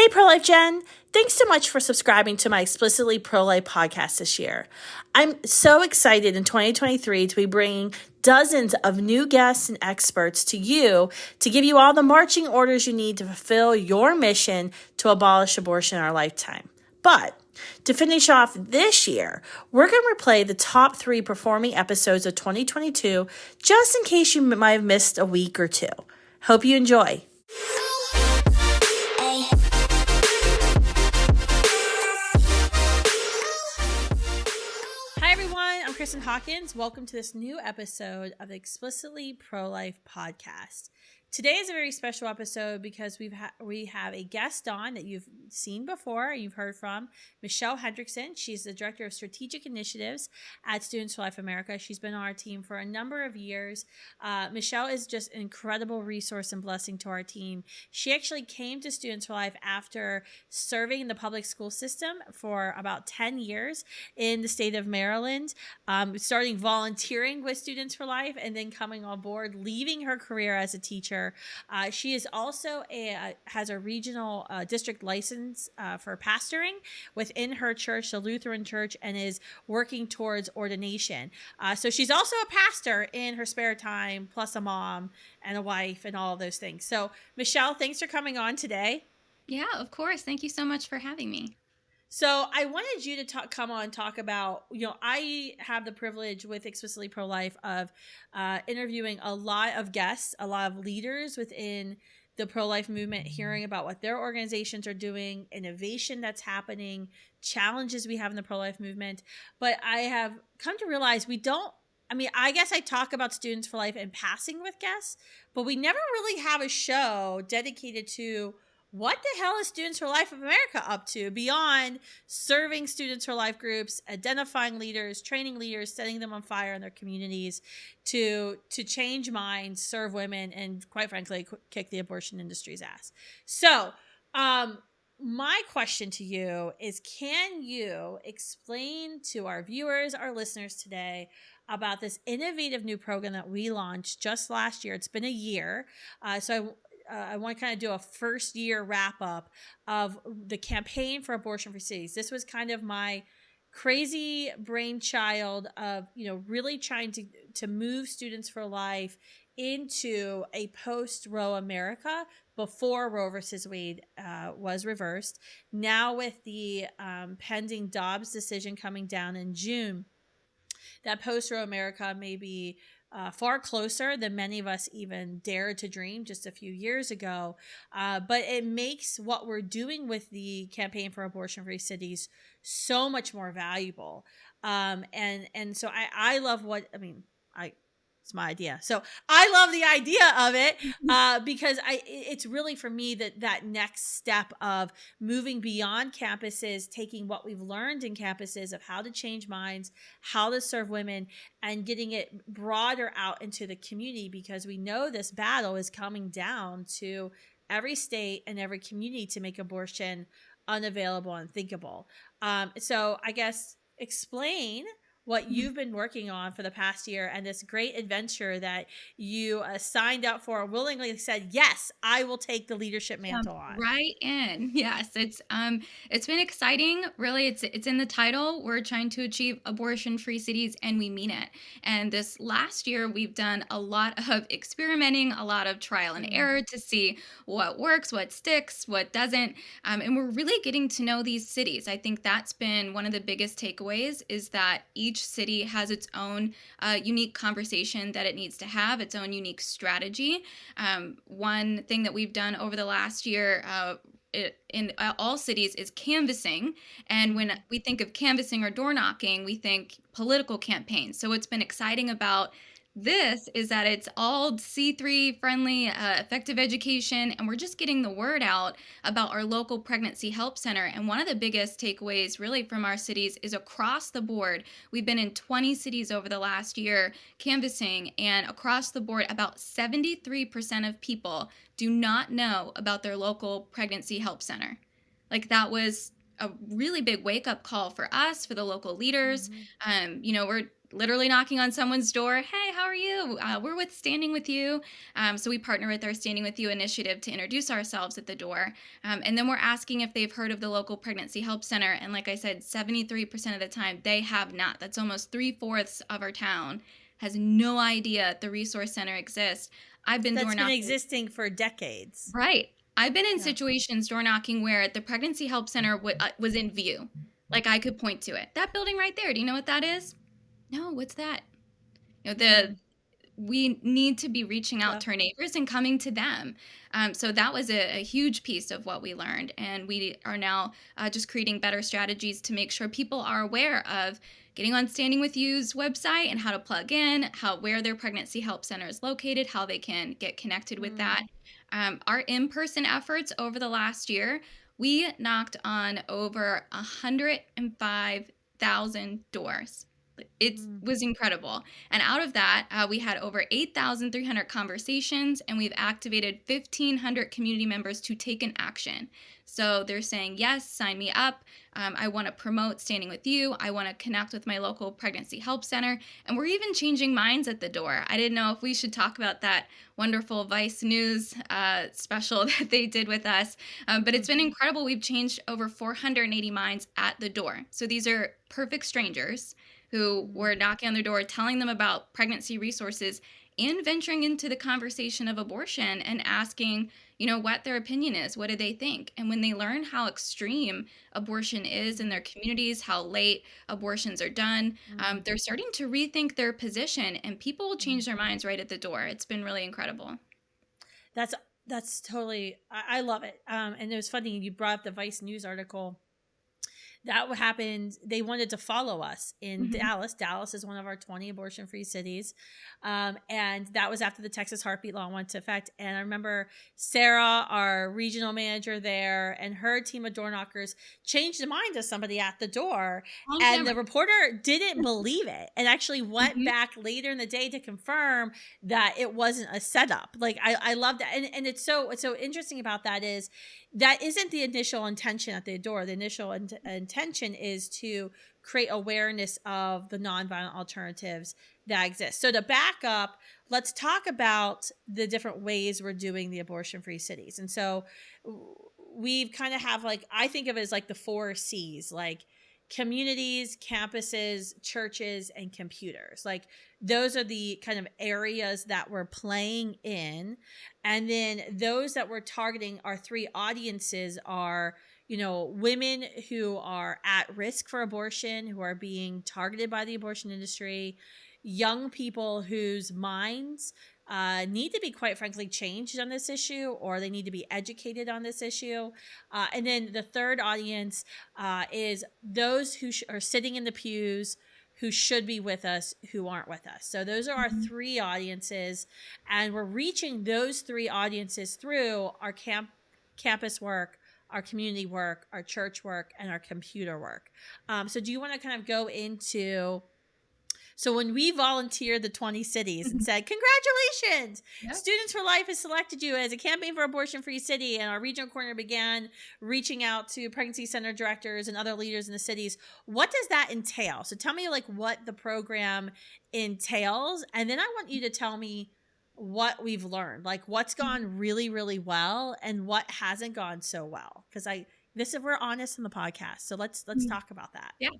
Hey, Pro-Life Jen. Thanks so much for subscribing to my Explicitly Pro-Life podcast this year. I'm so excited in 2023 to be bringing dozens of new guests and experts to you to give you all the marching orders you need to fulfill your mission to abolish abortion in our lifetime. But to finish off this year, we're going to replay the top 3 performing episodes of 2022 just in case you might have missed a week or two. Hope you enjoy. Kristan Hawkins. Welcome to this new episode of the Explicitly Pro-Life podcast. Today is a very special episode because we have a guest on that you've seen before, you've heard from, Michele Hendrickson. She's the Director of Strategic Initiatives at Students for Life America. She's been on our team for a number of years. Michele is just an incredible resource and blessing to our team. She actually came to Students for Life after serving in the public school system for about 10 years in the state of Maryland, starting volunteering with Students for Life and then coming on board, leaving her career as a teacher. She is also has a regional district license for pastoring within her church, the Lutheran Church, and is working towards ordination. So she's also a pastor in her spare time, plus a mom and a wife and all of those things. So Michele, thanks for coming on today. Yeah, of course. Thank you so much for having me. So I wanted you to come on and talk about, I have the privilege with Explicitly Pro-Life of interviewing a lot of guests, a lot of leaders within the pro-life movement, hearing about what their organizations are doing, innovation that's happening, challenges we have in the pro-life movement. But I have come to realize I guess I talk about Students for Life in passing with guests, but we never really have a show dedicated to what the hell is Students for Life of America up to beyond serving Students for Life groups, identifying leaders, training leaders, setting them on fire in their communities to change minds, serve women, and quite frankly, kick the abortion industry's ass. So my question to you is, can you explain to our viewers, our listeners today about this innovative new program that we launched just last year? It's been a year. I want to kind of do a first year wrap up of the campaign for abortion-free cities. This was kind of my crazy brainchild of, really trying to move Students for Life into a post-Roe America before Roe versus Wade was reversed. Now with the pending Dobbs decision coming down in June, that post-Roe America may be far closer than many of us even dared to dream just a few years ago. But it makes what we're doing with the campaign for abortion-free cities so much more valuable. And so I love it's my idea. So I love the idea of it because it's really for me that next step of moving beyond campuses, taking what we've learned in campuses of how to change minds, how to serve women, and getting it broader out into the community, because we know this battle is coming down to every state and every community to make abortion unavailable and unthinkable. So I guess explain what you've been working on for the past year and this great adventure that you signed up for, willingly said, yes, I will take the leadership mantle on. Right in. Yes, it's been exciting. Really, it's in the title. We're trying to achieve abortion-free cities, and we mean it. And this last year, we've done a lot of experimenting, a lot of trial and error to see what works, what sticks, what doesn't. And we're really getting to know these cities. I think that's been one of the biggest takeaways, is that each city has its own unique conversation that it needs to have, its own unique strategy. One thing that we've done over the last year in all cities is canvassing. And when we think of canvassing or door knocking, we think political campaigns. So what's been exciting about this is that it's all C3 friendly, effective education, and we're just getting the word out about our local pregnancy help center. And one of the biggest takeaways really from our cities is across the board. We've been in 20 cities over the last year canvassing, and across the board, about 73% of people do not know about their local pregnancy help center. Like, that was a really big wake-up call for us, for the local leaders. We're literally knocking on someone's door. Hey, how are you? We're with Standing With You. So we partner with our Standing With You initiative to introduce ourselves at the door. And then we're asking if they've heard of the local pregnancy help center. And like I said, 73% of the time they have not. That's almost 3/4 of our town has no idea the resource center exists. I've been door That's been knocking. existing for decades. Right. I've been in Yeah. situations door knocking where the pregnancy help center was in view. Like I could point to it. That building right there. Do you know what that is? No, what's that? We need to be reaching out Yeah. to our neighbors and coming to them. So that was a huge piece of what we learned. And we are now just creating better strategies to make sure people are aware of getting on Standing With You's website and how to plug in, where their pregnancy help center is located, how they can get connected with that. Our in-person efforts over the last year, we knocked on over 105,000 doors. It was incredible. And out of that, we had over 8,300 conversations, and we've activated 1,500 community members to take an action. So they're saying, yes, sign me up. I want to promote Standing With You. I want to connect with my local pregnancy help center. And we're even changing minds at the door. I didn't know if we should talk about that wonderful Vice News special that they did with us. But it's been incredible. We've changed over 480 minds at the door. So these are perfect strangers who were knocking on their door, telling them about pregnancy resources and venturing into the conversation of abortion and asking, what their opinion is. What do they think? And when they learn how extreme abortion is in their communities, how late abortions are done, they're starting to rethink their position, and people will change their minds right at the door. It's been really incredible. That's totally, I love it. And it was funny, you brought up the Vice News article. That happened. They wanted to follow us in Dallas. Dallas is one of our 20 abortion-free cities. And that was after the Texas heartbeat law went into effect. And I remember Sarah, our regional manager there, and her team of door knockers changed the mind of somebody at the door. And the reporter didn't believe it and actually went back later in the day to confirm that it wasn't a setup. Like, I love that. And it's so interesting about that is that isn't the initial intention at the door. The initial intention is to create awareness of the nonviolent alternatives that exist. So to back up, let's talk about the different ways we're doing the abortion-free cities. And so we've kind of have I think of it as the 4 C's, communities, campuses, churches, and computers. Those are the kind of areas that we're playing in. And then those that we're targeting, our 3 audiences are, women who are at risk for abortion, who are being targeted by the abortion industry, young people whose minds need to be, quite frankly, changed on this issue, or they need to be educated on this issue. And then the third audience is those who are sitting in the pews, who should be with us, who aren't with us. So those are our 3 audiences, and we're reaching those 3 audiences through our campus work, our community work, our church work, and our computer work. So do you want to kind of go into... So when we volunteered the 20 cities and said, congratulations, Students for Life has selected you as a campaign for abortion-free city, and our regional coordinator began reaching out to pregnancy center directors and other leaders in the cities, what does that entail? So tell me what the program entails, and then I want you to tell me what we've learned, what's gone really, really well and what hasn't gone so well. Because we're honest in the podcast, so let's talk about that. Yeah.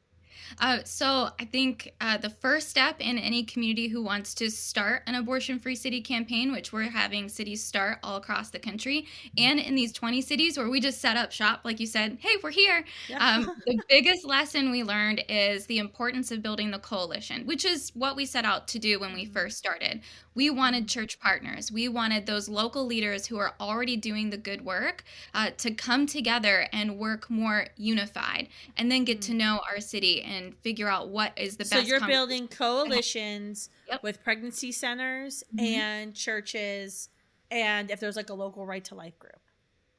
So I think the first step in any community who wants to start an abortion-free city campaign, which we're having cities start all across the country, and in these 20 cities where we just set up shop, like you said, hey, we're here. Yeah. The biggest lesson we learned is the importance of building the coalition, which is what we set out to do when we first started. We wanted church partners. We wanted those local leaders who are already doing the good work to come together and work more unified, and then get to know our city and figure out what is the best. So you're building coalitions with pregnancy centers and churches, and if there's a local right to life group.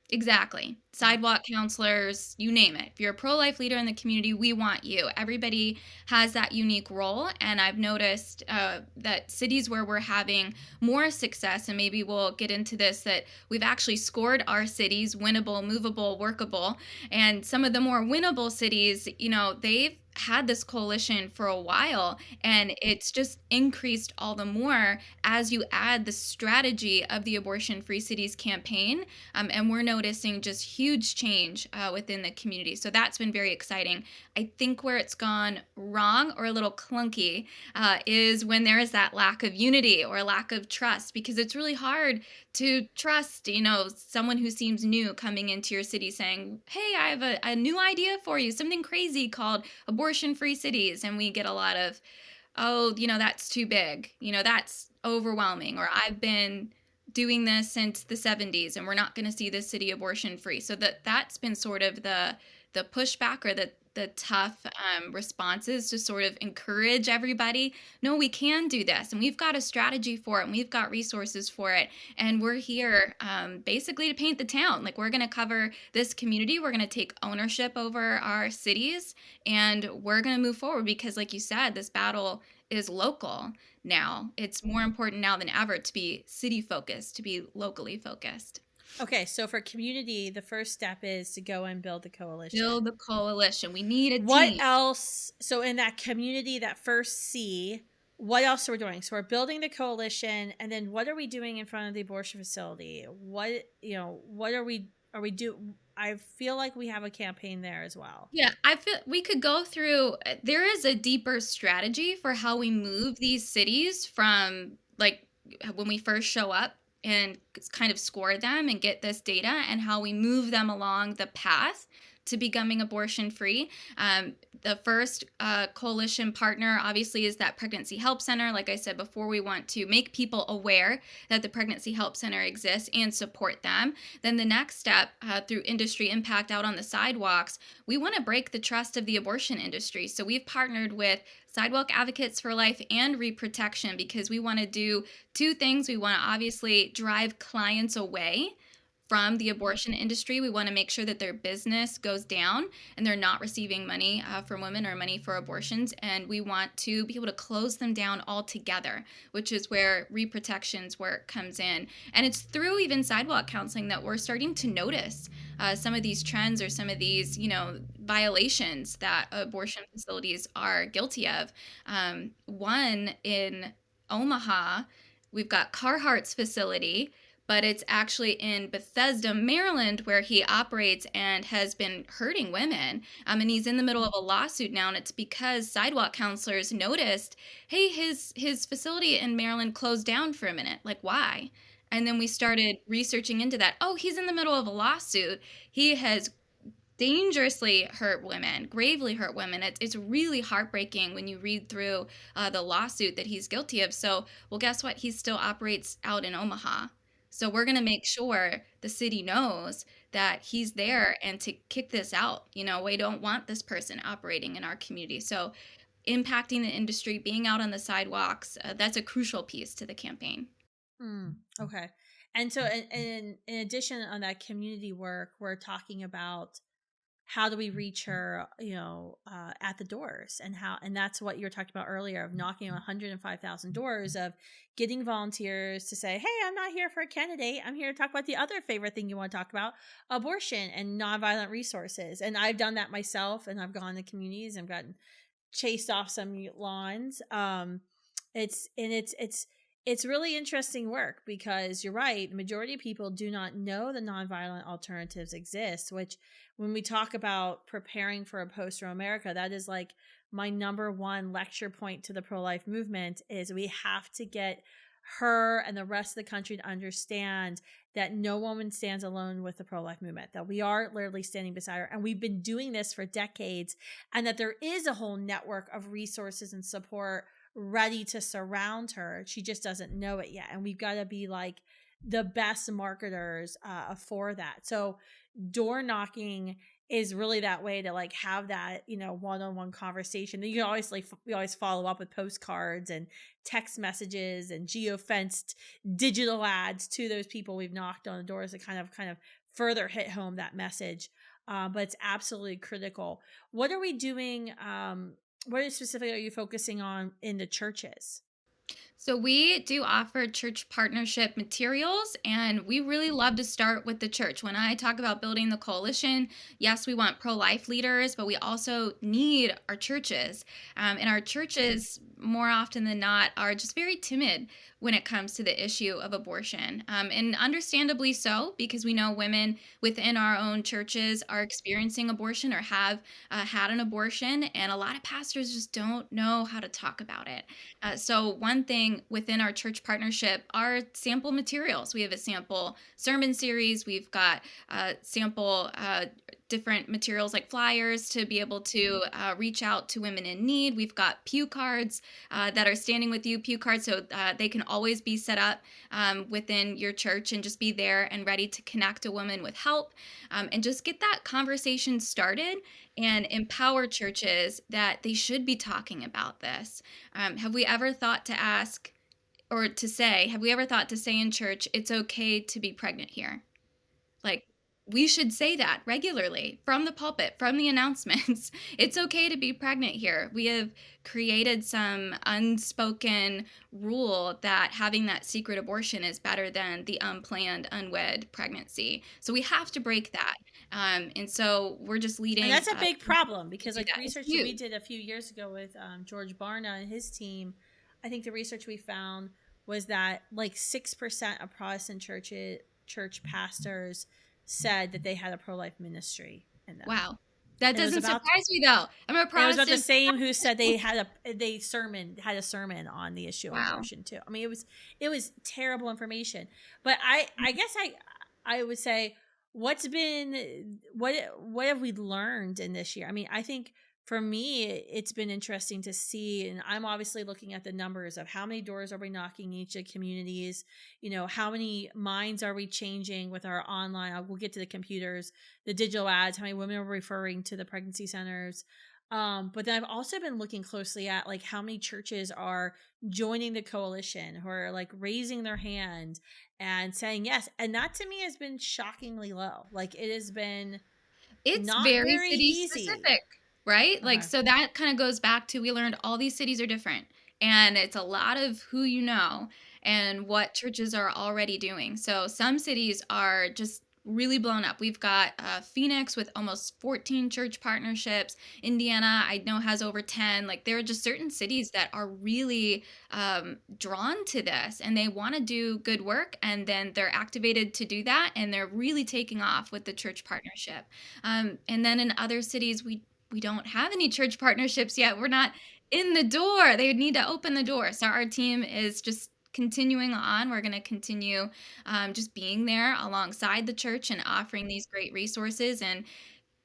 Exactly. sidewalk counselors, you name it. If you're a pro-life leader in the community, we want you. Everybody has that unique role, and I've noticed that cities where we're having more success, and maybe we'll get into this, that we've actually scored our cities winnable, movable, workable, and some of the more winnable cities, they've had this coalition for a while, and it's just increased all the more as you add the strategy of the Abortion Free Cities campaign. And we're noticing just huge change within the community. So that's been very exciting. I think where it's gone wrong or a little clunky is when there is that lack of unity or lack of trust, because it's really hard to trust, someone who seems new coming into your city saying, hey, I have a new idea for you, something crazy called Abortion Free Cities. And we get a lot of, oh, that's too big, that's overwhelming, or I've been doing this since the 70s and we're not going to see this city abortion free. So that's been sort of the pushback, or the tough responses to sort of encourage everybody. No, we can do this, and we've got a strategy for it, and we've got resources for it, and we're here basically to paint the town. Like, we're going to cover this community, we're going to take ownership over our cities, and we're going to move forward because, like you said, this battle is local now. It's more important now than ever to be city focused, to be locally focused. Okay, so for community, the first step is to go and build the coalition. Build the coalition. We need a What team. else? So in that community, that first C, what else are we doing? So we're building the coalition, and then what are we doing in front of the abortion facility? What are we do? I feel like we have a campaign there as well. Yeah, I feel we could go through. There is a deeper strategy for how we move these cities from, like, when we first show up and kind of score them and get this data, and how we move them along the path to becoming abortion free. The first coalition partner obviously is that Pregnancy Help Center. Like I said before, we want to make people aware that the Pregnancy Help Center exists and support them. Then the next step, through industry impact out on the sidewalks, we want to break the trust of the abortion industry. So we've partnered with Sidewalk Advocates for Life and Reprotection, because we want to do two things. We want to obviously drive clients away from the abortion industry. We want to make sure that their business goes down and they're not receiving money from women or money for abortions. And we want to be able to close them down altogether, which is where Reprotection's work comes in. And it's through even sidewalk counseling that we're starting to notice some of these trends, or some of these, violations that abortion facilities are guilty of. One in Omaha, we've got Carhartt's facility, but it's actually in Bethesda, Maryland, where he operates and has been hurting women. And he's in the middle of a lawsuit now, and it's because sidewalk counselors noticed, hey, his facility in Maryland closed down for a minute. Like, why? And then we started researching into that. Oh, he's in the middle of a lawsuit. He has dangerously hurt women, gravely hurt women. It's really heartbreaking when you read through the lawsuit that he's guilty of. So, well, guess what? He still operates out in Omaha. So we're going to make sure the city knows that he's there, and to kick this out. We don't want this person operating in our community. So impacting the industry, being out on the sidewalks, that's a crucial piece to the campaign. Okay. And so in addition on that community work, we're talking about how do we reach her, at the doors, and that's what you were talking about earlier, of knocking on 105,000 doors, of getting volunteers to say, hey, I'm not here for a candidate. I'm here to talk about the other favorite thing you want to talk about, abortion and nonviolent resources. And I've done that myself, and I've gone to communities and gotten chased off some lawns. It's really interesting work, because you're right. The majority of people do not know the nonviolent alternatives exist, which, when we talk about preparing for a post-Roe America, that is like my number one lecture point to the pro-life movement, is we have to get her and the rest of the country to understand that no woman stands alone with the pro-life movement, that we are literally standing beside her. And we've been doing this for decades, and that there is a whole network of resources and support ready to surround her. She just doesn't know it yet. And we've got to be like the best marketers for that. So door knocking is really that way to like have that, one-on-one conversation. You can always we always follow up with postcards and text messages and geofenced digital ads to those people we've knocked on the doors, to kind of further hit home that message. But it's absolutely critical. What are we doing? What specifically are you focusing on in the churches? So we do offer church partnership materials, and we really love to start with the church. When I talk about building the coalition, yes, we want pro-life leaders, but we also need our churches. And our churches, more often than not, are just very timid when it comes to the issue of abortion. And understandably so, because we know women within our own churches are experiencing abortion or have had an abortion, and a lot of pastors just don't know how to talk about it. So, one thing within our church partnership are sample materials. We have a sample sermon series. We've got sample different materials like flyers to be able to reach out to women in need. We've got pew cards that are standing with you, pew cards, so they can always be set up within your church and just be there and ready to connect a woman with help and just get that conversation started and empower churches that they should be talking about this. Have we ever thought to ask or to say, have we ever thought to say in church, it's okay to be pregnant here? Like, we should say that regularly from the pulpit, from the announcements. It's okay to be pregnant here. We have created some unspoken rule that having that secret abortion is better than the unplanned, unwed pregnancy. So we have to break that. And so we're just And leading that's a big problem to because do like that. It's research that we huge. did a few years ago with George Barna and his team, I think the research we found was that like 6% of Protestant church pastors said that they had a pro-life ministry in them. Wow. That And it was doesn't about surprise me though. I'm a and it was about the Protestant. same who said they had a sermon on the issue of Wow. abortion too. I mean, it was terrible information. But I guess I would say what have we learned in this year? I mean, I think for me it's been interesting to see, and I'm obviously looking at the numbers of how many doors are we knocking each of communities, how many minds are we changing with our online, we'll get to the computers, the digital ads, how many women are referring to the pregnancy centers. But then I've also been looking closely at like how many churches are joining the coalition, who are like raising their hand and saying yes. And that to me has been shockingly low. Like it has been It's not very very city easy. specific, right? Like, Okay. so that kind of goes back to we learned all these cities are different. And it's a lot of who you know and what churches are already doing. So some cities are just really blown up. We've got Phoenix with almost 14 church partnerships. Indiana, I know, has over 10. Like, there are just certain cities that are really drawn to this and they want to do good work. And then they're activated to do that. And they're really taking off with the church partnership. And then in other cities, we don't have any church partnerships yet. We're not in the door. They need to open the door. So our team is just continuing on. We're going to continue just being there alongside the church and offering these great resources and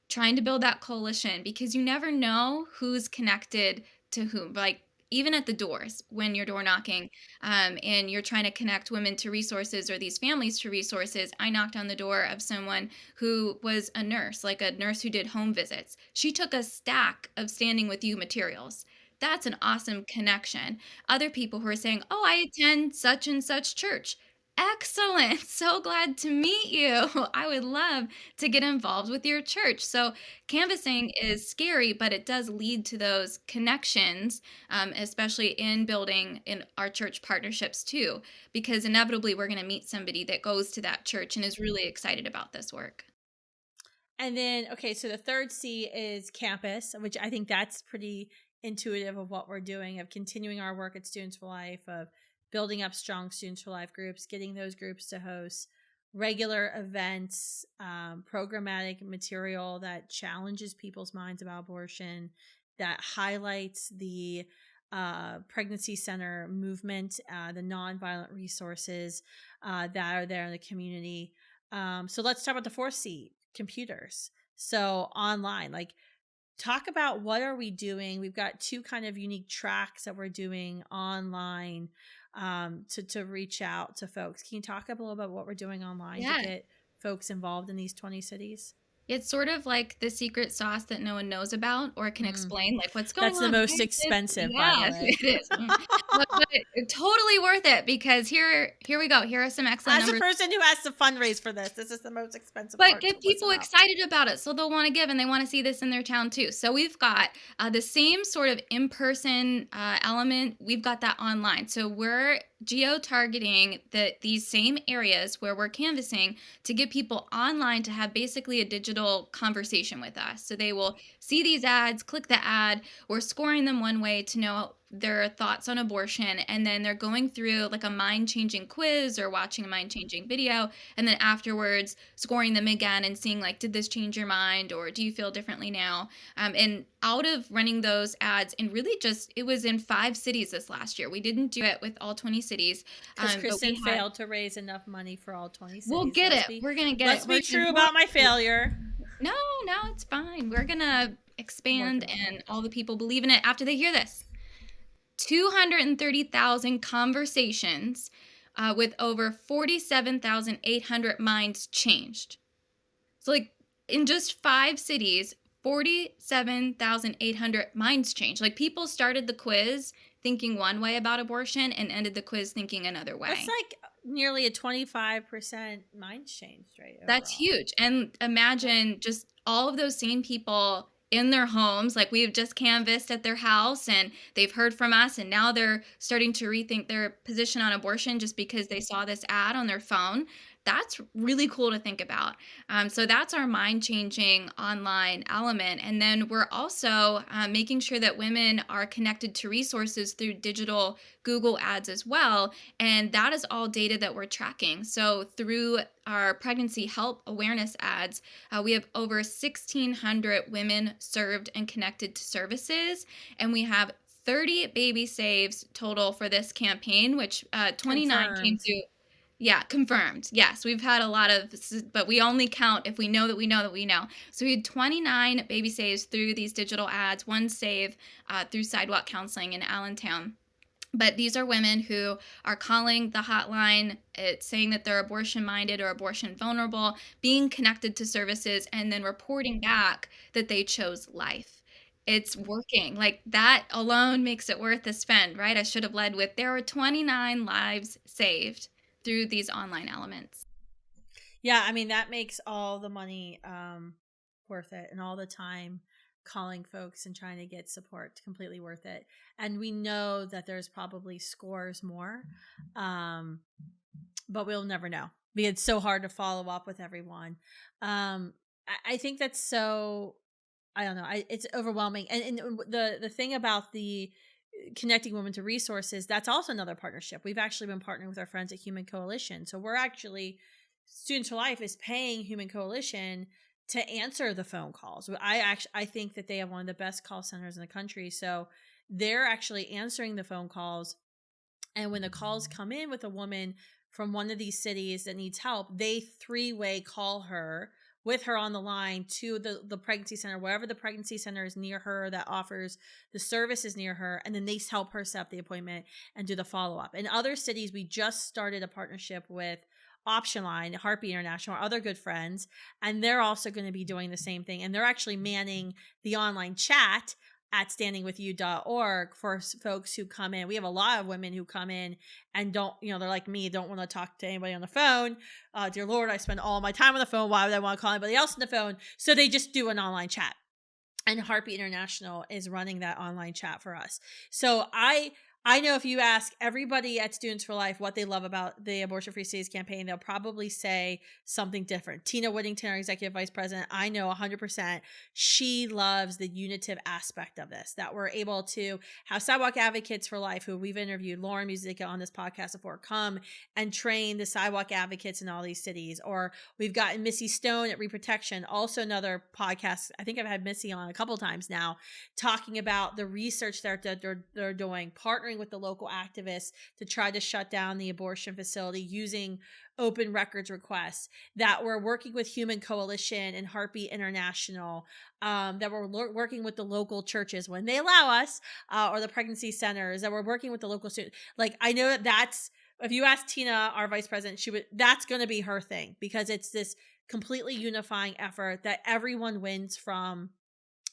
trying to build that coalition because you never know who's connected to whom. Like, even at the doors when you're door knocking and you're trying to connect women to resources or these families to resources. I knocked on the door of someone who was a nurse, like a nurse who did home visits. She took a stack of Standing With You materials. That's an awesome connection. Other people who are saying, oh, I attend such and such church. Excellent. So glad to meet you. I would love to get involved with your church. So, canvassing is scary, but it does lead to those connections, especially in building in our church partnerships too, because inevitably we're going to meet somebody that goes to that church and is really excited about this work. And then, okay, so the third C is campus, which I think that's pretty intuitive of what we're doing, of continuing our work at Students for Life, of building up strong Students for Life groups, getting those groups to host regular events, programmatic material that challenges people's minds about abortion, that highlights the pregnancy center movement, the nonviolent resources that are there in the community. So let's talk about the fourth C, computers. So online, like talk about what are we doing. We've got two kind of unique tracks that we're doing online to reach out to folks. Can you talk a little about what we're doing online to Yeah. get folks involved in these 20 cities? It's sort of like the secret sauce that no one knows about or can Mm. explain, like, "What's going That's the on? Why most is this?" expensive, by the Yes, way. it is. But totally worth it because here we go. Here are some excellent As a numbers. person who has to fundraise for this is the most expensive But part to get listen people up. excited about it so they'll want to give and they want to see this in their town too. So we've got the same sort of in-person element. We've got that online. So we're geo-targeting these same areas where we're canvassing to get people online to have basically a digital conversation with us. So they will see these ads, click the ad. We're scoring them one way to know their thoughts on abortion, and then they're going through like a mind-changing quiz or watching a mind-changing video, and then afterwards scoring them again and seeing like, did this change your mind or do you feel differently now? And out of running those ads, and really just it was in 5 cities this last year. We didn't do it with all 20 cities, Because but we Kristan had. failed to raise enough money for all 20 We'll cities. get it. We're gonna get Let's it. be We're true gonna, about my failure. no, it's fine. We're gonna expand, Working on and all the people believe in it after they hear this. 230,000 conversations with over 47,800 minds changed. So, like, in just 5 cities, 47,800 minds changed. Like, people started the quiz thinking one way about abortion and ended the quiz thinking another way. That's like nearly a 25% mind change, right? That's overall. huge. And imagine just all of those same people in their homes, like we've just canvassed at their house and they've heard from us, and now they're starting to rethink their position on abortion just because they saw this ad on their phone. That's really cool to think about. So that's our mind changing online element. And then we're also making sure that women are connected to resources through digital Google ads as well. And that is all data that we're tracking. So through our pregnancy help awareness ads, we have over 1,600 women served and connected to services. And we have 30 baby saves total for this campaign, which 29 came Confirmed. through. Yeah, confirmed. Yes, we've had a lot of, but we only count if we know that we know that we know. So we had 29 baby saves through these digital ads, one save through sidewalk counseling in Allentown. But these are women who are calling the hotline, saying that they're abortion minded or abortion vulnerable, being connected to services, and then reporting back that they chose life. It's working. Like that alone makes it worth the spend, right? I should have led with there were 29 lives saved through these online elements. Yeah, I mean, that makes all the money worth it, and all the time calling folks and trying to get support completely worth it. And we know that there's probably scores more, but we'll never know because it's so hard to follow up with everyone. I think that's so, I don't know, it's overwhelming. And the thing about the connecting women to resources, that's also another partnership. We've actually been partnering with our friends at Human Coalition. So we're actually, Students for Life is paying Human Coalition to answer the phone calls. I think that they have one of the best call centers in the country. So they're actually answering the phone calls. And when the calls come in with a woman from one of these cities that needs help, they 3-way call her with her on the line to the pregnancy center, wherever the pregnancy center is near her that offers the services near her. And then they help her set up the appointment and do the follow-up. In other cities, we just started a partnership with Option Line, Harpy International, our other good friends, and they're also going to be doing the same thing. And they're actually manning the online chat at standingwithyou.org for folks who come in. We have a lot of women who come in and don't, they're like me, don't want to talk to anybody on the phone. Dear Lord, I spend all my time on the phone. Why would I want to call anybody else on the phone? So they just do an online chat. And Harpy International is running that online chat for us. So I know if you ask everybody at Students for Life what they love about the Abortion Free Cities campaign, they'll probably say something different. Tina Whittington, our executive vice president, I know 100%, she loves the unitive aspect of this, that we're able to have sidewalk advocates for life, who we've interviewed, Lauren Musica on this podcast before, come and train the sidewalk advocates in all these cities. Or we've gotten Missy Stone at Reprotection, also another podcast. I think I've had Missy on a couple times now, talking about the research that they're doing, partnering with the local activists to try to shut down the abortion facility using open records requests, that we're working with Human Coalition and Harpy International, that we're working with the local churches when they allow us, or the pregnancy centers, that we're working with the local students. Like, I know that's, if you ask Tina, our vice president, that's going to be her thing, because it's this completely unifying effort that everyone wins from,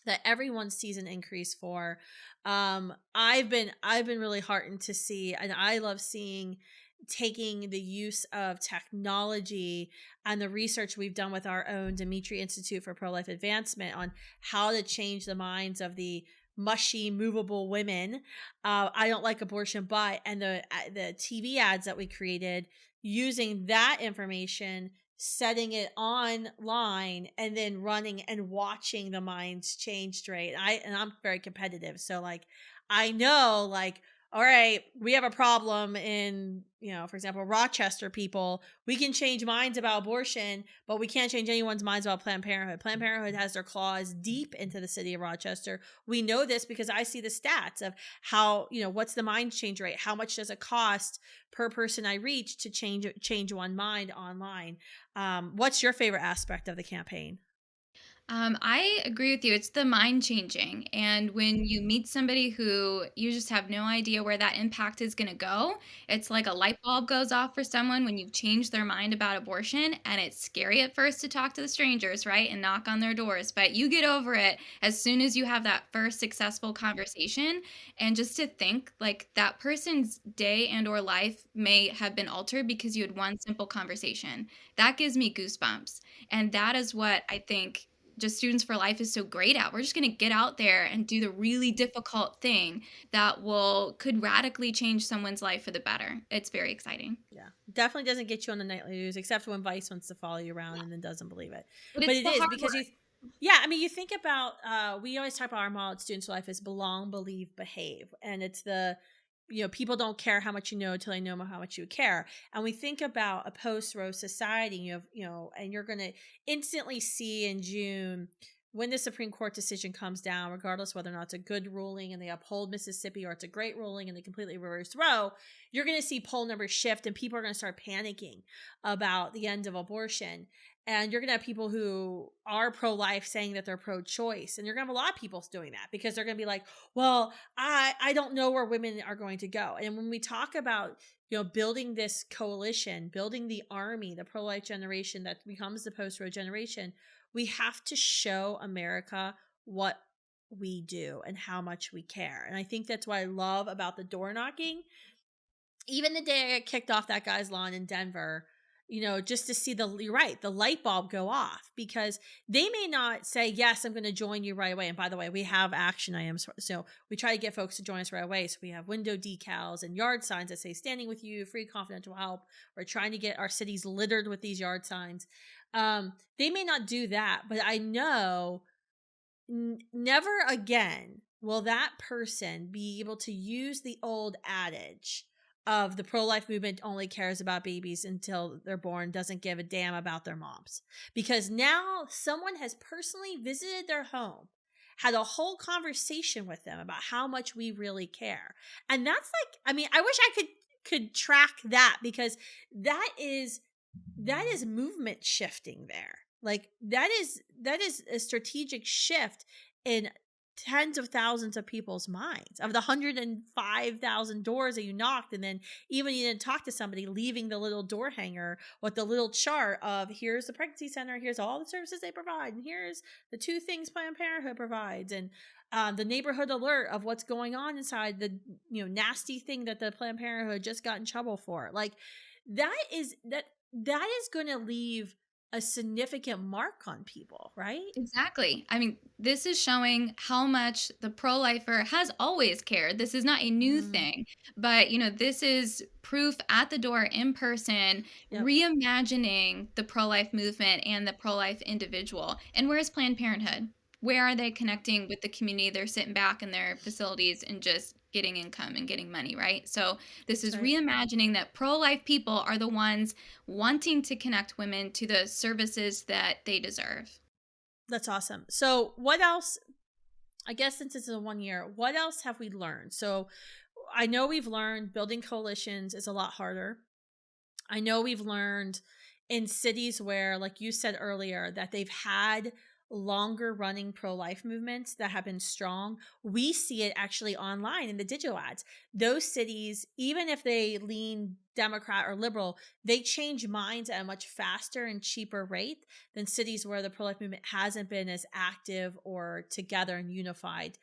that everyone sees an increase for. I've been really heartened to see, and I love seeing, taking the use of technology and the research we've done with our own Dimitri Institute for Pro-Life Advancement on how to change the minds of the mushy, movable women. I don't like abortion, but, and the TV ads that we created using that information, setting it online, and then running and watching the minds change straight. I'm very competitive. So like I know, like, all right, we have a problem in, for example, Rochester people. We can change minds about abortion, but we can't change anyone's minds about Planned Parenthood. Planned Parenthood has their claws deep into the city of Rochester. We know this because I see the stats of how, what's the mind change rate? How much does it cost per person I reach to change one mind online? What's your favorite aspect of the campaign? I agree with you. It's the mind changing. And when you meet somebody who you just have no idea where that impact is going to go, it's like a light bulb goes off for someone when you've changed their mind about abortion. And it's scary at first to talk to the strangers, right? And knock on their doors. But you get over it as soon as you have that first successful conversation. And just to think like that person's day and or life may have been altered because you had one simple conversation. That gives me goosebumps. And that is what I think just Students for Life is so great at. We're just going to get out there and do the really difficult thing that could radically change someone's life for the better. It's very exciting. Yeah, definitely doesn't get you on the nightly news, except when Vice wants to follow you around and then doesn't believe it. But But it's it the is hard because work. yeah, I mean, you think about, we always talk about our model at Students for Life as belong, believe, behave. And it's people don't care how much you know until they know how much you care. And we think about a post-Roe society, and you're going to instantly see in June when the Supreme Court decision comes down, regardless whether or not it's a good ruling and they uphold Mississippi, or it's a great ruling and they completely reverse Roe, you're going to see poll numbers shift and people are going to start panicking about the end of abortion. And you're going to have people who are pro-life saying that they're pro-choice. And you're going to have a lot of people doing that because they're going to be like, well, I don't know where women are going to go. And when we talk about, building this coalition, building the army, the pro-life generation that becomes the post-Roe generation, we have to show America what we do and how much we care. And I think that's what I love about the door knocking. Even the day I got kicked off that guy's lawn in Denver, just to see you're right, the light bulb go off, because they may not say, yes, I'm going to join you right away. And by the way, we have action items. So we try to get folks to join us right away. So we have window decals and yard signs that say standing with you, free confidential help. We're trying to get our cities littered with these yard signs. They may not do that, but I know never again will that person be able to use the old adage of the pro-life movement only cares about babies until they're born, doesn't give a damn about their moms. Because now someone has personally visited their home, had a whole conversation with them about how much we really care. And that's like, I mean, I wish I could track that, because that is movement shifting there. Like that is a strategic shift in tens of thousands of people's minds. Of the 105,000 doors that you knocked, and then even you didn't talk to somebody, leaving the little door hanger with the little chart of here's the pregnancy center, here's all the services they provide, and here's the 2 things Planned Parenthood provides, and the neighborhood alert of what's going on inside the nasty thing that the Planned Parenthood just got in trouble for. Like that is going to leave a significant mark on people, right? Exactly. I mean, this is showing how much the pro-lifer has always cared. This is not a new thing, but this is proof at the door in person, Yep. reimagining the pro-life movement and the pro-life individual. And where's Planned Parenthood? Where are they connecting with the community? They're sitting back in their facilities and just getting income and getting money, right? So this is reimagining that pro-life people are the ones wanting to connect women to the services that they deserve. That's awesome. So what else, I guess since it's a 1 year, what else have we learned? So I know we've learned building coalitions is a lot harder. I know we've learned in cities where, like you said earlier, that they've had longer running pro-life movements that have been strong. We see it actually online in the digital ads. Those cities, even if they lean Democrat or liberal, they change minds at a much faster and cheaper rate than cities where the pro-life movement hasn't been as active or together and unified.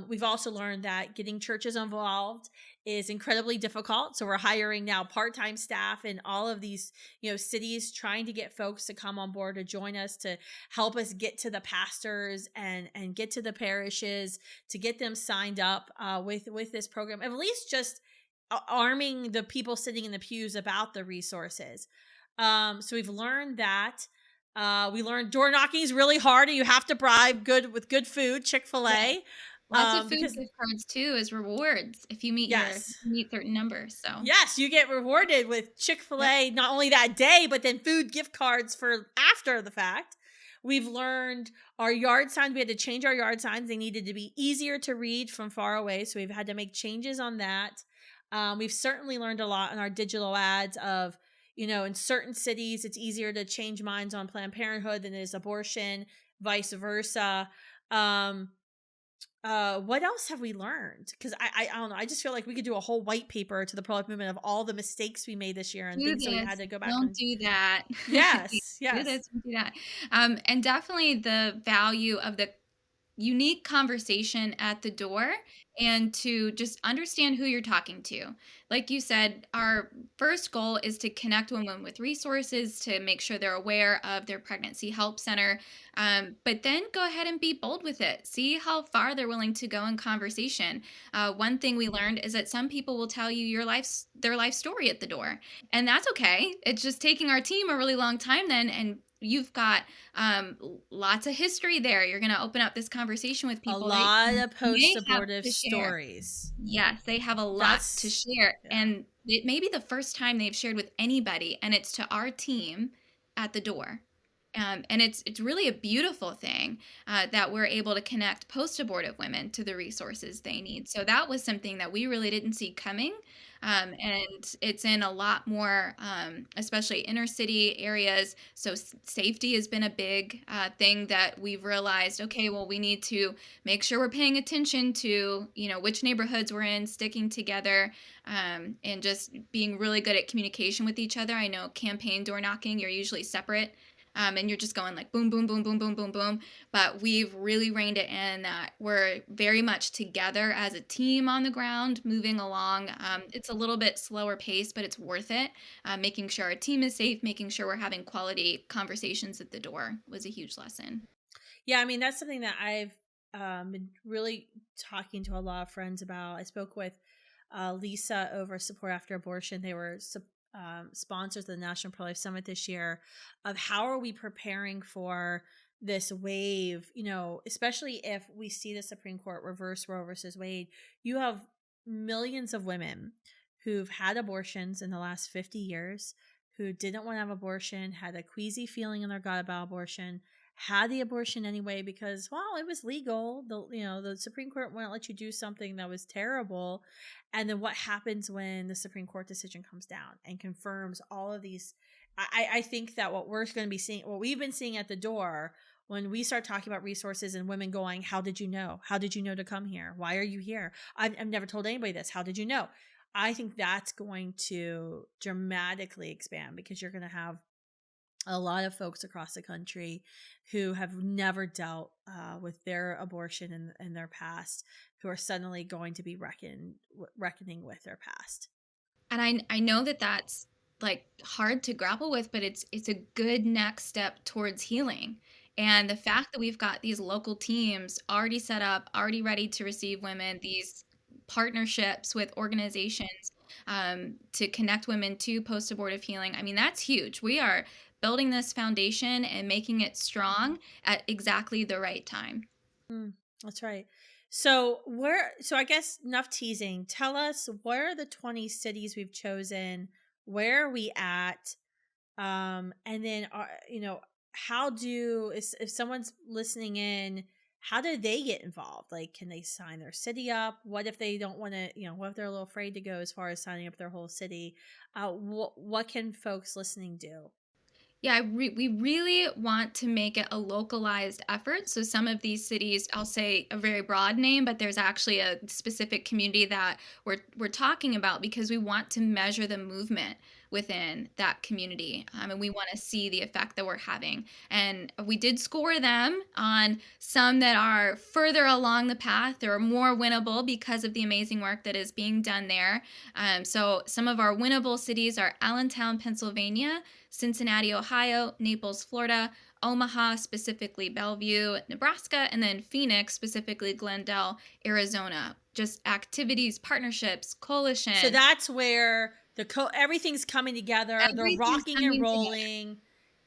We've also learned that getting churches involved is incredibly difficult. So we're hiring now part-time staff in all of these, cities, trying to get folks to come on board to join us, to help us get to the pastors and get to the parishes, to get them signed up with this program, at least just arming the people sitting in the pews about the resources. So we've learned that. We learned door knocking is really hard, and you have to bribe with good food, Chick-fil-A. Lots of food Because gift cards too as rewards if you meet yes, certain numbers. So yes, you get rewarded with Chick-fil-A, yep. not only that day, but then food gift cards for after the fact. We've learned our yard signs. We had to change our yard signs. They needed to be easier to read from far away. So we've had to make changes on that. We've certainly learned a lot in our digital ads of, in certain cities, it's easier to change minds on Planned Parenthood than it is abortion, vice versa. What else have we learned? Because I don't know. I just feel like we could do a whole white paper to the pro-life movement of all the mistakes we made this year and Do things that we had this, to go back don't and do that. yes, Do yes, this, don't do that. And definitely the value of the unique conversation at the door and to just understand who you're talking to. Like you said, our first goal is to connect women with resources to make sure they're aware of their pregnancy help center. But then go ahead and be bold with it. See how far they're willing to go in conversation. One thing we learned is that some people will tell you their life story at the door, and that's okay. It's just taking our team a really long time then, and you've got lots of history there. You're going to open up this conversation with a people. lot of They have post-abortive to share. stories. Yes, they have a lot to share. Yeah. And it may be the first time they've shared with anybody, and it's to our team at the door. And it's really a beautiful thing that we're able to connect post-abortive women to the resources they need. So that was something that we really didn't see coming. And it's in a lot more, especially inner city areas. So safety has been a big thing that we've realized, okay, well, we need to make sure we're paying attention to, which neighborhoods we're in, sticking together, and just being really good at communication with each other. I know campaign door knocking, you're usually separate. And you're just going like boom, boom, boom, boom, boom, boom, boom. But we've really reined it in that we're very much together as a team on the ground, moving along. It's a little bit slower pace, but it's worth it. Making sure our team is safe, making sure we're having quality conversations at the door was a huge lesson. Yeah, I mean, that's something that I've been really talking to a lot of friends about. I spoke with Lisa over Support After Abortion. They were sponsors of the National Pro-Life Summit this year, of how are we preparing for this wave, especially if we see the Supreme Court reverse Roe versus Wade. You have millions of women who've had abortions in the last 50 years, who didn't want to have abortion, had a queasy feeling in their gut about abortion, had the abortion anyway because, well, it was legal. The Supreme Court wouldn't let you do something that was terrible. And then what happens when the Supreme Court decision comes down and confirms all of these? I think that what we're going to be seeing, what we've been seeing at the door, when we start talking about resources and women going, how did you know? How did you know to come here? Why are you here? I've never told anybody this. How did you know? I think that's going to dramatically expand because you're going to have a lot of folks across the country who have never dealt with their abortion in their past, who are suddenly going to be reckoning with their past. And I know that that's like hard to grapple with, but it's a good next step towards healing. And the fact that we've got these local teams already set up, already ready to receive women, these partnerships with organizations to connect women to post-abortive healing, I mean, that's huge. We are building this foundation and making it strong at exactly the right time. That's right. So I guess enough teasing. Tell us, where are the 20 cities we've chosen? Where are we at? And then, if someone's listening in, how do they get involved? Like, can they sign their city up? What if they don't want to, what if they're a little afraid to go as far as signing up their whole city? What can folks listening do? Yeah, we really want to make it a localized effort. So some of these cities, I'll say a very broad name, but there's actually a specific community that we're talking about because we want to measure the movement within that community, and we want to see the effect that we're having. And we did score them on some that are further along the path or more winnable because of the amazing work that is being done there. So some of our winnable cities are Allentown, Pennsylvania, Cincinnati, Ohio, Naples, Florida, Omaha, specifically Bellevue, Nebraska, and then Phoenix, specifically Glendale, Arizona. Just activities, partnerships, So coalition, that's where everything's coming together. They're everything's rocking and coming together. rolling.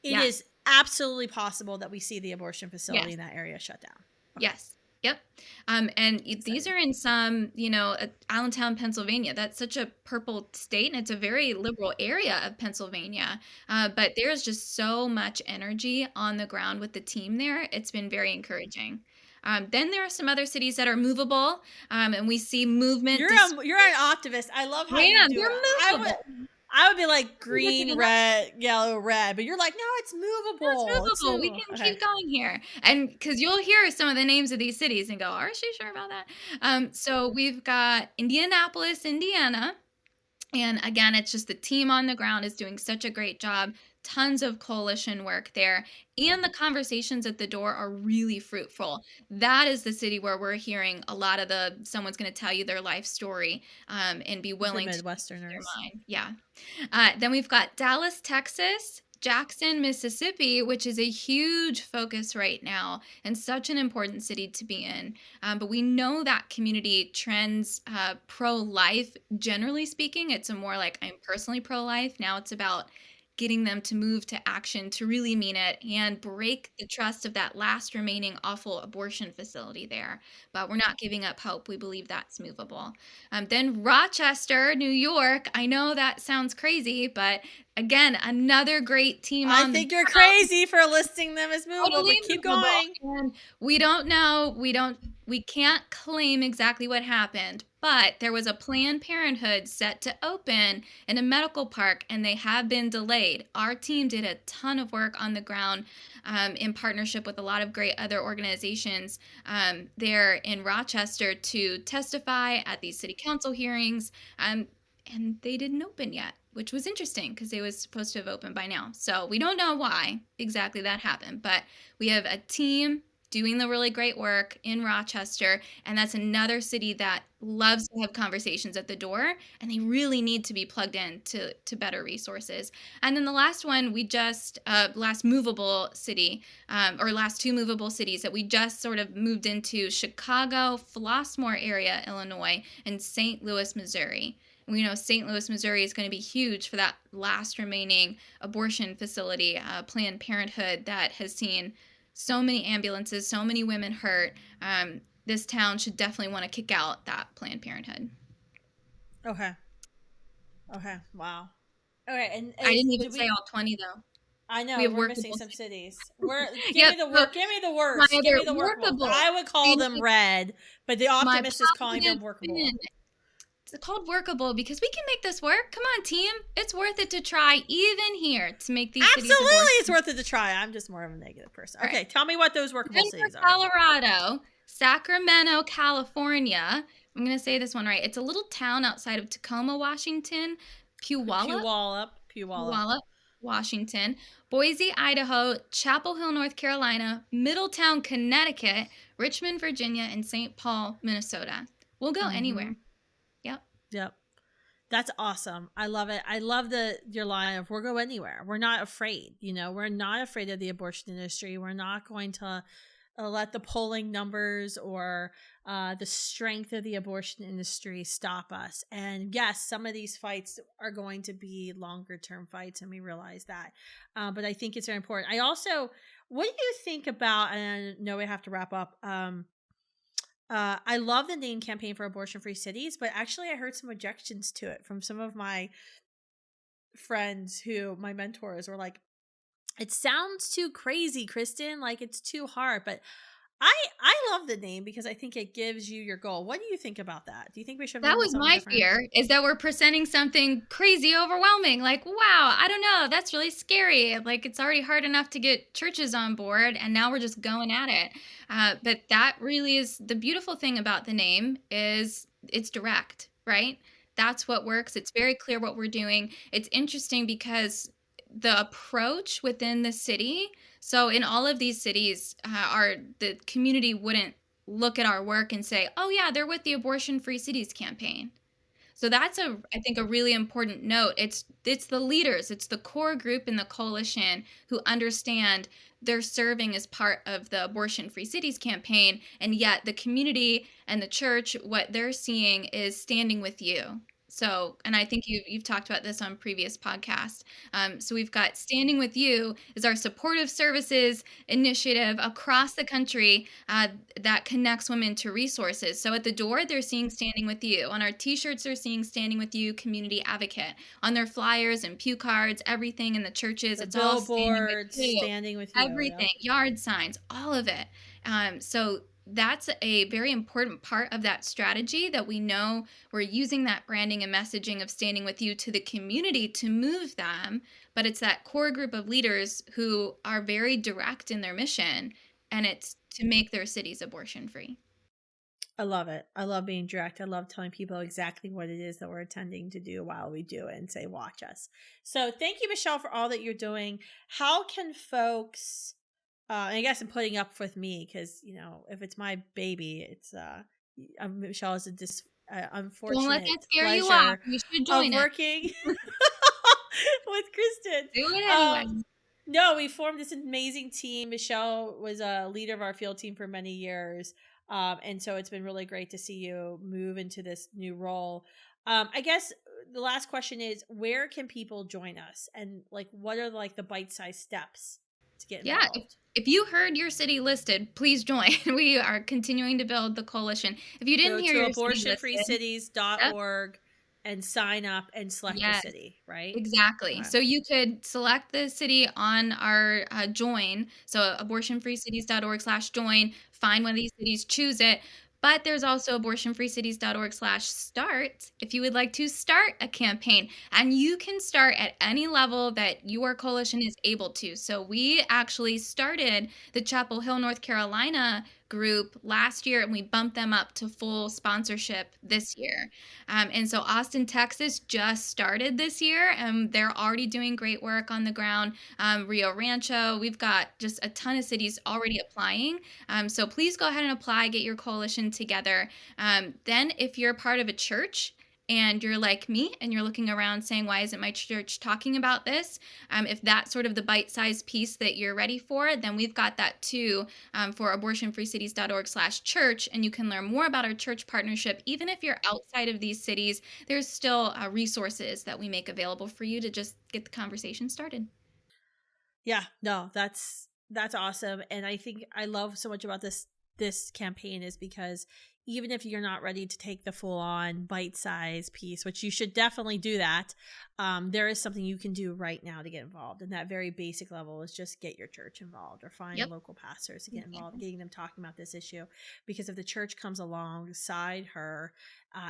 It Yes. is absolutely possible that we see the abortion facility Yes. in that area shut down. Okay, Yes. Yep. And these exciting. are in some, Allentown, Pennsylvania. That's such a purple state, and it's a very liberal area of Pennsylvania. But there's just so much energy on the ground with the team there. It's been very encouraging. Then there are some other cities that are movable, and we see movement. You're an optimist. I love how you Man, do they're it. movable. I would be like We can green, pick red, yellow, red, but you're like, no, it's It's movable. It's movable. We movable. can Okay. keep going here. And because you'll hear some of the names of these cities and go, are she sure about that? So we've got Indianapolis, Indiana. And again, it's just the team on the ground is doing such a great job. Tons of coalition work there. And the conversations at the door are really fruitful. That is the city where we're hearing a lot of someone's going to tell you their life story, and be The willing to speak their Midwesterners. mind. Yeah. Then we've got Dallas, Texas, Jackson, Mississippi, which is a huge focus right now and such an important city to be in. But we know that community trends pro life, generally speaking. It's a more like I'm personally pro life. Now it's about getting them to move to action to really mean it and break the trust of that last remaining awful abortion facility there. But we're not giving up hope. We believe that's movable. Then Rochester, New York. I know that sounds crazy, but again, another great team I on the think you're ground. crazy for listing them as movable, Totally but keep movable. going. And we don't know. We can't claim exactly what happened, but there was a Planned Parenthood set to open in a medical park, and they have been delayed. Our team did a ton of work on the ground, in partnership with a lot of great other organizations, there in Rochester to testify at these city council hearings. And they didn't open yet, which was interesting because they was supposed to have opened by now. So we don't know why exactly that happened, but we have a team doing the really great work in Rochester, and that's another city that loves to have conversations at the door, and they really need to be plugged in to better resources. And then the last one, we just last movable city, or last two movable cities that we just sort of moved into: Chicago, Flossmoor area, Illinois, and St. Louis, Missouri. We know St. Louis, Missouri is going to be huge for that last remaining abortion facility, Planned Parenthood, that has seen so many ambulances, so many women hurt. This town should definitely want to kick out that Planned Parenthood. Okay. Okay. Wow. Okay. And I didn't even did say we? all 20 though. I We know have we're missing workable some cities. cities. We're give me Yep. the So work. Give me the my worst. Give other me the workable. workable, I would call them see, red, but the my optimist is calling them positive spin. workable. It's called workable because we can make this work. Come on, team. It's worth it to try even here to make these cities Absolutely, abortion. it's worth it to try. I'm just more of a negative person. All Okay, right. tell me what those workable Denver, cities are. Colorado, Sacramento, California. I'm going to say this one right. It's a little town outside of Tacoma, Washington. Puyallup, Puyallup. Washington. Boise, Idaho. Chapel Hill, North Carolina. Middletown, Connecticut. Richmond, Virginia. And St. Paul, Minnesota. We'll go anywhere. Yep. Yep. That's awesome. I love it. I love your line of we'll go anywhere. We're not afraid. We're not afraid of the abortion industry. We're not going to let the polling numbers or the strength of the abortion industry stop us. And yes, some of these fights are going to be longer term fights, and we realize that. But I think it's very important. What do you think about, and I know we have to wrap up, I love the name Campaign for Abortion Free Cities, but actually I heard some objections to it from some of my friends my mentors were like, it sounds too crazy, Kristan. Like it's too hard. But I love the name because I think it gives you your goal. What do you think about that? Do you think we should That name it was something my different? fear, is that we're presenting something crazy overwhelming. Like, wow, I don't know, that's really scary. Like, it's already hard enough to get churches on board, and now we're just going at it. But that really is the beautiful thing about the name, is it's direct, right? That's what works. It's very clear what we're doing. It's interesting because the approach within the city, so in all of these cities, the community wouldn't look at our work and say, "Oh yeah, they're with the Abortion Free Cities campaign." So that's I think a really important note. It's the leaders, it's the core group in the coalition who understand they're serving as part of the Abortion Free Cities campaign, and yet the community and the church, what they're seeing is standing with you. So, and I think you've talked about this on previous podcasts. So we've got Standing With You is our supportive services initiative across the country that connects women to resources. So at the door, they're seeing Standing With You. On our t-shirts, they're seeing Standing With You, community advocate. On their flyers and pew cards, everything in the churches, The it's all Standing With billboards, You. Standing With You. Everything, Yep. yard signs, all of it. So that's a very important part of that strategy, that we know we're using that branding and messaging of Standing With You to the community to move them, but it's that core group of leaders who are very direct in their mission, and it's to make their cities abortion free. I love it. I love being direct. I love telling people exactly what it is that we're intending to do while we do it and say, watch us. So thank you, Michele, for all that you're doing. How can folks, and I guess I'm putting up with me because, if it's my baby, it's, Michele is Don't let unfortunate that scare you pleasure off. You should of join it. working with Kristan. Do it anyway. No, we formed this amazing team. Michele was a leader of our field team for many years. And so it's been really great to see you move into this new role. I guess the last question is, where can people join us? And what are the bite-sized steps to get involved? Yeah, if you heard your city listed, please join. We are continuing to build the coalition. If you didn't hear your city listed, abortionfreecities.org and sign up and select the city, right? Exactly. Okay. So you could select the city on our join. So abortionfreecities.org/join, find one of these cities, choose it. But there's also abortionfreecities.org/start if you would like to start a campaign. And you can start at any level that your coalition is able to. So we actually started the Chapel Hill, North Carolina group last year, and we bumped them up to full sponsorship this year. And so Austin, Texas just started this year, and they're already doing great work on the ground. Rio Rancho, we've got just a ton of cities already applying. So please go ahead and apply, get your coalition together. Then if you're part of a church, and you're like me and you're looking around saying, why isn't my church talking about this? If that's sort of the bite-sized piece that you're ready for, then we've got that too, for abortionfreecities.org/church. And you can learn more about our church partnership. Even if you're outside of these cities, there's still resources that we make available for you to just get the conversation started. Yeah, no, that's awesome. And I think I love so much about this campaign is because even if you're not ready to take the full-on bite-sized piece, which you should definitely do that, there is something you can do right now to get involved. And that very basic level is just get your church involved or find local pastors to get involved, getting them talking about this issue. Because if the church comes alongside her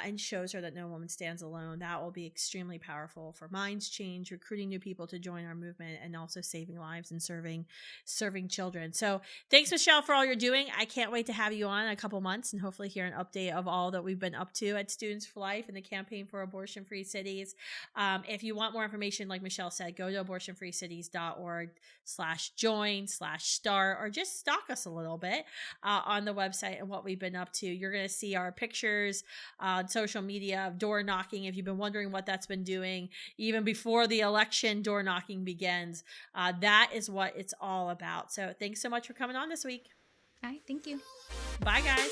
and shows her that no woman stands alone, that will be extremely powerful for minds change, recruiting new people to join our movement, and also saving lives and serving children. So thanks, Michele, for all you're doing. I can't wait to have you on in a couple months and hopefully hear an update of all that we've been up to at Students for Life and the campaign for abortion-free cities. If you want more information, like Michele said, go to abortionfreecities.org/join/start, or just stalk us a little bit on the website and what we've been up to. You're going to see our pictures on social media of door knocking. If you've been wondering what that's been doing, even before the election, door knocking begins. That is what it's all about. So thanks so much for coming on this week. All right, thank you. Bye, guys.